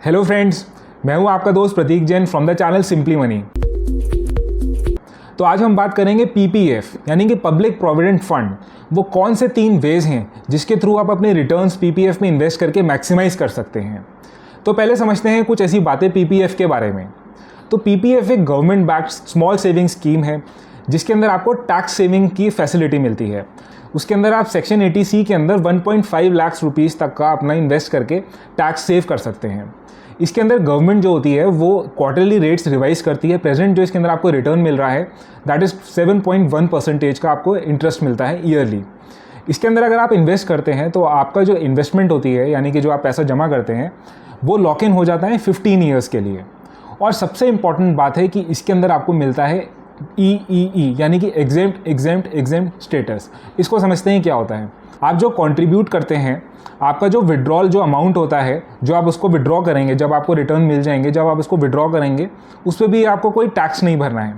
Hello friends, मैं हूं आपका दोस्त Pratik Jain from the channel simply money. तो आज हम बात करेंगे पीपीएफ यानी कि पब्लिक प्रोविडेंट फंड। वो कौन से 3 वेज हैं जिसके थ्रू आप अपने रिटर्न्स पीपीएफ में इन्वेस्ट करके मैक्सिमाइज कर सकते हैं। तो पहले समझते हैं कुछ ऐसी बातें पीपीएफ के बारे में। तो पीपीएफ एक government backed small saving scheme है जिसके अंदर आपको टैक्स सेविंग की फैसिलिटी मिलती है। उसके अंदर आप सेक्शन 80C के अंदर 1.5 लाख रुपीस तक का अपना इन्वेस्ट करके टैक्स सेव कर सकते हैं। इसके अंदर गवर्नमेंट जो होती है वो क्वार्टरली रेट्स रिवाइज करती है। प्रेजेंट जो इसके अंदर आपको रिटर्न मिल रहा है दैट इज़ 7.1% का आपको इंटरेस्ट मिलता है ईयरली। इसके अंदर अगर आप इन्वेस्ट करते हैं तो आपका जो इन्वेस्टमेंट होती है यानी कि जो आप पैसा जमा करते हैं वो लॉक इन हो जाता है 15 ईयर्स के लिए। और सबसे इम्पॉर्टेंट बात है कि इसके अंदर आपको मिलता है EEE यानी कि एग्जेम्प्ट स्टेटस। इसको समझते हैं क्या होता है। आप जो कंट्रीब्यूट करते हैं, आपका जो विड्रॉल जो अमाउंट होता है, जो आप उसको विड्रॉ करेंगे, जब आपको रिटर्न मिल जाएंगे, जब आप उसको विड्रॉ करेंगे उस पर भी आपको कोई टैक्स नहीं भरना है।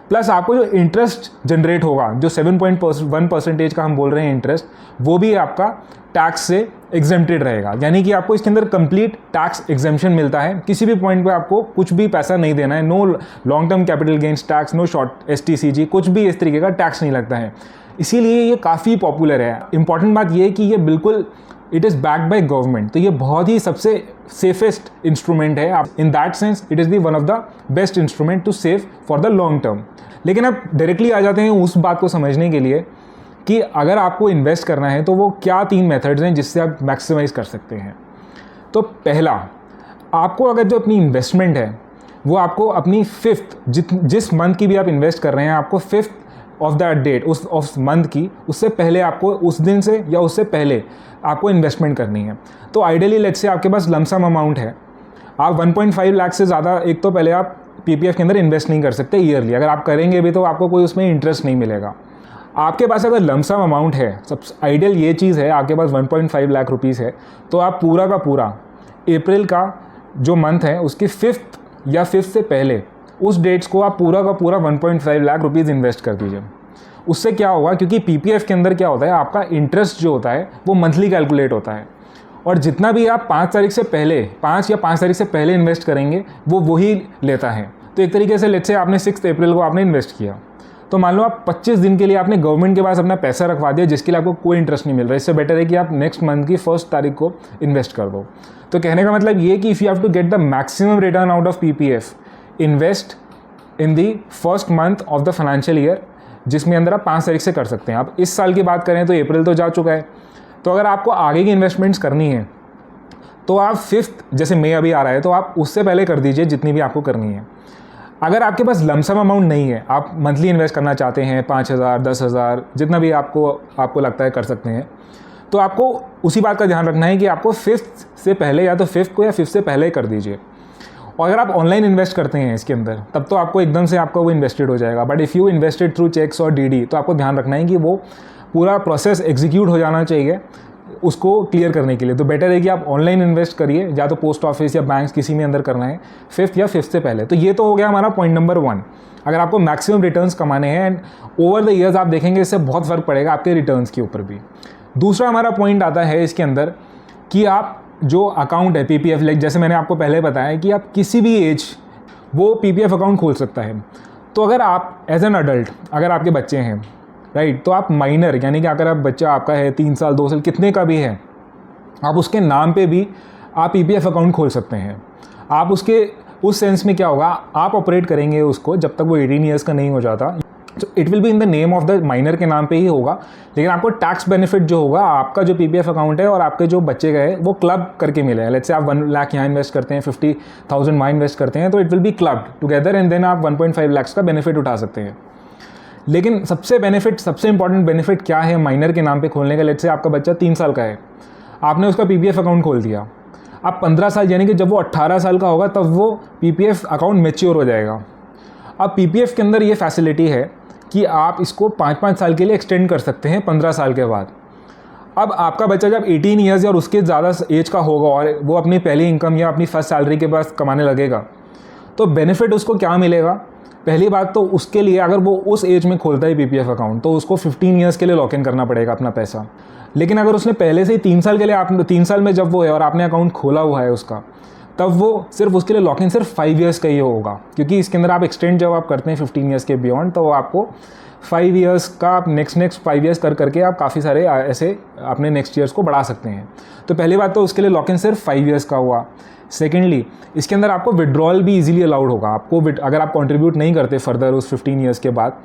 प्लस आपको जो इंटरेस्ट जनरेट होगा, जो 7.1% का हम बोल रहे हैं इंटरेस्ट, वो भी आपका टैक्स से एग्जेम्प्टेड रहेगा। यानी कि आपको इसके अंदर कंप्लीट टैक्स एग्जेम्पशन मिलता है। किसी भी पॉइंट पे आपको कुछ भी पैसा नहीं देना है। No long term capital gains tax, no short STCG, कुछ भी इस तरीके का टैक्स नहीं लगता है। इसीलिए ये काफ़ी पॉपुलर है। इंपॉर्टेंट बात ये है कि ये बिल्कुल it is backed by government, तो ये बहुत ही सबसे सेफेस्ट इंस्ट्रूमेंट है। In that sense it is the one of the best instrument to save for the long term. लेकिन अब डायरेक्टली आ जाते हैं उस बात को समझने के लिए कि अगर आपको इन्वेस्ट करना है तो वो क्या 3 मेथड्स हैं जिससे आप मैक्सिमाइज़ कर सकते हैं। तो पहला, आपको अगर जो अपनी इन्वेस्टमेंट है वो आपको अपनी 5th जिस मंथ की भी आप इन्वेस्ट कर रहे हैं, आपको 5th ऑफ दैट डेट उस मंथ की, उससे पहले आपको उस दिन से या उससे पहले आपको इन्वेस्टमेंट करनी है। तो आइडियली लेट्स से आपके पास लमसम अमाउंट है, आप 1.5 लाख से ज़्यादा एक तो पहले आप पीपीएफ के अंदर इन्वेस्ट नहीं कर सकते ईयरली। अगर आप करेंगे भी तो आपको कोई उसमें इंटरेस्ट नहीं मिलेगा। आपके पास अगर लमसम अमाउंट है, सब आइडियल ये चीज़ है, आपके पास 1.5 लाख रुपीज़ है, तो आप पूरा का पूरा अप्रैल का जो मंथ है उसकी 5th या 5th से पहले उस डेट्स को आप पूरा का पूरा 1.5 लाख रुपीज़ इन्वेस्ट कर दीजिए। उससे क्या होगा, क्योंकि पीपीएफ के अंदर क्या होता है, आपका इंटरेस्ट जो होता है वो मंथली कैलकुलेट होता है और जितना भी आप 5 तारीख से पहले 5 या 5 तारीख से पहले इन्वेस्ट करेंगे वो वही लेता है। तो एक तरीके से लेट्स से आपने 6 अप्रैल को आपने इन्वेस्ट किया, तो मान लो आप 25 दिन के लिए आपने गवर्नमेंट के पास अपना पैसा रखवा दिया जिसके लिए आपको कोई इंटरेस्ट नहीं मिल रहा है। इससे बेटर है कि आप नेक्स्ट मंथ की 1st तारीख को इन्वेस्ट कर दो। तो कहने का मतलब ये कि if you have to get the maximum return out of PPF, invest in the 1st month of the financial year, जिसमें अंदर आप 5 तारीख से कर सकते हैं। आप इस साल की बात करें तो अप्रैल तो जा चुका है, तो अगर आपको आगे की इन्वेस्टमेंट्स करनी है तो आप 5th, जैसे मई अभी आ रहा है, तो आप उससे पहले कर दीजिए जितनी भी आपको करनी है। अगर आपके पास लमसम अमाउंट नहीं है, आप मंथली इन्वेस्ट करना चाहते हैं 5,000 10,000 जितना भी आपको लगता है कर सकते हैं, तो आपको उसी बात का ध्यान रखना है कि आपको 5th से पहले या तो 5th को या 5th से पहले कर दीजिए। और अगर आप ऑनलाइन इन्वेस्ट करते हैं इसके अंदर तब तो आपको एकदम से आपका वो इन्वेस्टेड हो जाएगा। But if you invested through cheques और DD, तो आपको ध्यान रखना है कि वो पूरा प्रोसेस एग्जीक्यूट हो जाना चाहिए उसको क्लियर करने के लिए। तो बेटर है कि आप ऑनलाइन इन्वेस्ट करिए, या तो पोस्ट ऑफिस या बैंक किसी में अंदर करना है 5th या 5th से पहले। तो ये तो हो गया हमारा पॉइंट नंबर 1। अगर आपको मैक्सिमम रिटर्न्स कमाने हैं एंड ओवर द ईयर्स आप देखेंगे इससे बहुत फ़र्क पड़ेगा आपके रिटर्न्स के ऊपर भी। दूसरा हमारा पॉइंट आता है इसके अंदर कि आप जो अकाउंट है पीपीएफ, लाइक जैसे मैंने आपको पहले बताया कि आप किसी भी एज वो पीपीएफ अकाउंट खोल सकता है। तो अगर आप एज एन अडल्ट, अगर आपके बच्चे हैं राइट, तो आप माइनर यानी कि अगर आप बच्चा आपका है 3 साल 2 साल कितने का भी है, आप उसके नाम पे भी आप पीपीएफ अकाउंट खोल सकते हैं। आप उसके उस सेंस में क्या होगा, आप ऑपरेट करेंगे उसको जब तक वो 18 ईयर्स का नहीं हो जाता। तो it will be in the name of the minor के नाम पे ही होगा, लेकिन आपको टैक्स बेनिफिट जो होगा आपका जो पीपीएफ अकाउंट है और आपके जो बच्चे का है वो क्लब करके मिलेगा। लेट्स से आप 1 लाख यहाँ इन्वेस्ट करते हैं, 50,000 वहाँ इन्वेस्ट करते हैं, तो it will be clubbed together and then आप 1.5 लाख का बेनिफिट उठा सकते हैं। लेकिन सबसे इंपॉर्टेंट बेनिफिट क्या है माइनर के नाम पे खोलने का। लेट्स से आपका बच्चा 3 साल का है, आपने उसका पीपीएफ अकाउंट खोल दिया, अब 15 साल यानी कि जब वो 18 साल का होगा तब वो पीपीएफ अकाउंट मैच्योर हो जाएगा। अब पीपीएफ के अंदर ये फैसिलिटी है कि आप इसको 5-5 साल के लिए एक्सटेंड कर सकते हैं 15 साल के बाद। अब आपका बच्चा जब 18 ईयर्स या उसके ज़्यादा एज का होगा और वो अपनी पहली इनकम या अपनी फर्स्ट सैलरी के पास कमाने लगेगा, तो बेनिफिट उसको क्या मिलेगा। पहली बात तो उसके लिए अगर वो उस एज में खोलता है पीपीएफ अकाउंट तो उसको 15 ईयर्स के लिए लॉक इन करना पड़ेगा अपना पैसा। लेकिन अगर उसने पहले से ही 3 साल के लिए 3 साल में जब वो है और आपने अकाउंट खोला हुआ है उसका, तब वो सिर्फ उसके लिए लॉक इन सिर्फ 5 ईयर्स का ही होगा, क्योंकि इसके अंदर आप एक्सटेंड जब आप करते हैं 15 ईयर्स के बियॉन्ड, तो आपको 5 ईयर्स का आप नेक्स्ट 5 ईयर्स करके आप काफ़ी सारे ऐसे अपने नेक्स्ट ईयर्स को बढ़ा सकते हैं। तो पहली बात तो उसके लिए लॉक इन सिर्फ 5 ईयर्स का हुआ। सेकेंडली, इसके अंदर आपको विड्रॉल भी इजीली अलाउड होगा। आपको अगर आप कंट्रीब्यूट नहीं करते फर्दर उस 15 ईयर्स के बाद,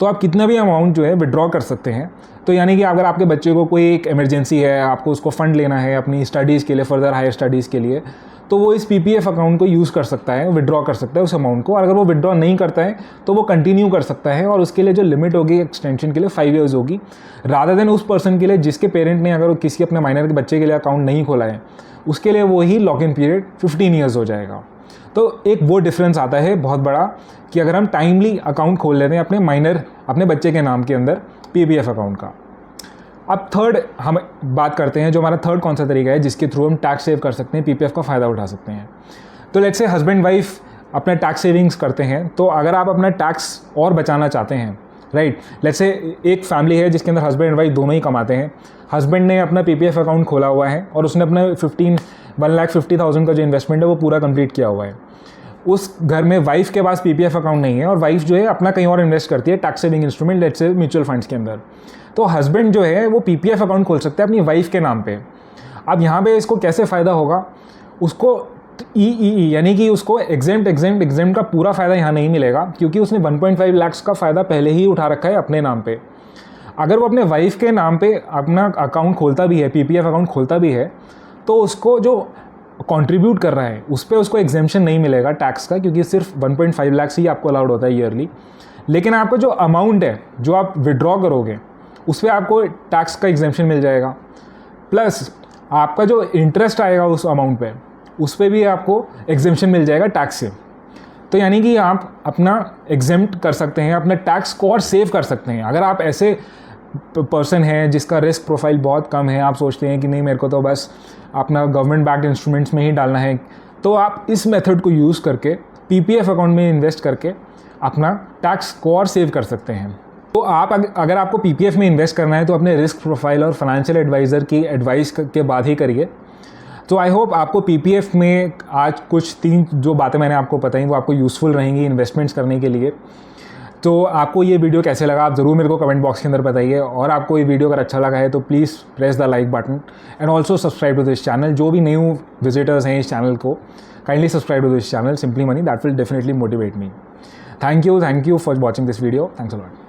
तो आप कितना भी अमाउंट जो है विड्रॉ कर सकते हैं। तो यानी कि अगर आपके बच्चे को कोई एक इमरजेंसी है, आपको उसको फ़ंड लेना है अपनी स्टडीज़ के लिए, फर्दर हायर स्टडीज़ के लिए, तो वो इस PPF अकाउंट को यूज़ कर सकता है, विड्रॉ कर सकता है उस अमाउंट को। और अगर वो विड्रॉ नहीं करता है तो वो कंटिन्यू कर सकता है, और उसके लिए जो लिमिट होगी एक्सटेंशन के लिए 5 ईयर्स होगी, रादर देन उस पर्सन के लिए जिसके पेरेंट ने अगर किसी अपने माइनर के बच्चे के लिए अकाउंट नहीं खोला है, उसके लिए वही लॉक इन पीरियड 15 ईयर्स हो जाएगा। तो एक वो डिफरेंस आता है बहुत बड़ा कि अगर हम टाइमली अकाउंट खोल लेते हैं अपने बच्चे के नाम के अंदर PPF अकाउंट का। अब थर्ड हम बात करते हैं, जो हमारा थर्ड कौन सा तरीका है जिसके थ्रू हम टैक्स सेव कर सकते हैं, PPF का फ़ायदा उठा सकते हैं। तो लेट्स से हस्बैंड वाइफ अपना टैक्स सेविंग्स करते हैं, तो अगर आप अपना टैक्स और बचाना चाहते हैं, राइट, लेट्स से एक फैमिली है जिसके अंदर हस्बैंड एंड वाइफ दोनों ही कमाते हैं। हस्बैंड ने अपना PPF अकाउंट खोला हुआ है और उसने अपना 1,50,000 का जो इन्वेस्टमेंट है वो पूरा कंप्लीट किया हुआ है। उस घर में वाइफ के पास PPF अकाउंट नहीं है और वाइफ जो है अपना कहीं और इन्वेस्ट करती है tax saving instrument, let's say mutual funds के अंदर। तो हस्बैंड जो है वो PPF अकाउंट खोल सकता है अपनी वाइफ के नाम पे। अब यहाँ पे इसको कैसे फ़ायदा होगा, उसको EEE यानी कि उसको एग्जेम्प्ट का पूरा फ़ायदा यहाँ नहीं मिलेगा, क्योंकि उसने 1.5 लाख का फ़ायदा पहले ही उठा रखा है अपने नाम पे। अगर वो अपने वाइफ के नाम पे अपना अकाउंट खोलता भी है, PPF अकाउंट खोलता भी है, तो उसको जो कंट्रीब्यूट कर रहा है उस पर उसको एग्जेम्पशन नहीं मिलेगा टैक्स का, क्योंकि सिर्फ 1.5 लाख ही आपको अलाउड होता है ईयरली। लेकिन आपका जो अमाउंट है जो आप विड्रॉ करोगे उस पर आपको टैक्स का एग्जेम्पशन मिल जाएगा, प्लस आपका जो इंटरेस्ट आएगा उस अमाउंट पे उस पर भी आपको एग्जेम्पशन मिल जाएगा टैक्स से। तो यानी कि आप अपना एग्जेम्प्ट कर सकते हैं, अपना टैक्स को और सेव कर सकते हैं। अगर आप ऐसे पर्सन हैं जिसका रिस्क प्रोफाइल बहुत कम है, आप सोचते हैं कि नहीं मेरे को तो बस अपना गवर्नमेंट बैक्ड इंस्ट्रूमेंट्स में ही डालना है, तो आप इस मेथड को यूज़ करके PPF अकाउंट में इन्वेस्ट करके अपना टैक्स को और सेव कर सकते हैं। तो आप अगर आपको PPF में इन्वेस्ट करना है तो अपने रिस्क प्रोफाइल और फाइनेंशियल एडवाइज़र की एडवाइस के बाद ही करिए। तो आई होप आपको PPF में आज कुछ 3 जो बातें मैंने आपको बताई वो आपको यूज़फुल रहेंगी इन्वेस्टमेंट्स करने के लिए। तो आपको ये वीडियो कैसे लगा आप ज़रूर मेरे को कमेंट बॉक्स के अंदर बताइए, और आपको ये वीडियो अगर अच्छा लगा है तो please press the like button and also subscribe to this channel. जो भी न्यू विजिटर्स हैं इस चैनल को, kindly subscribe to this channel simply money, that will definitely motivate me. Thank you for watching this video. Thanks a lot.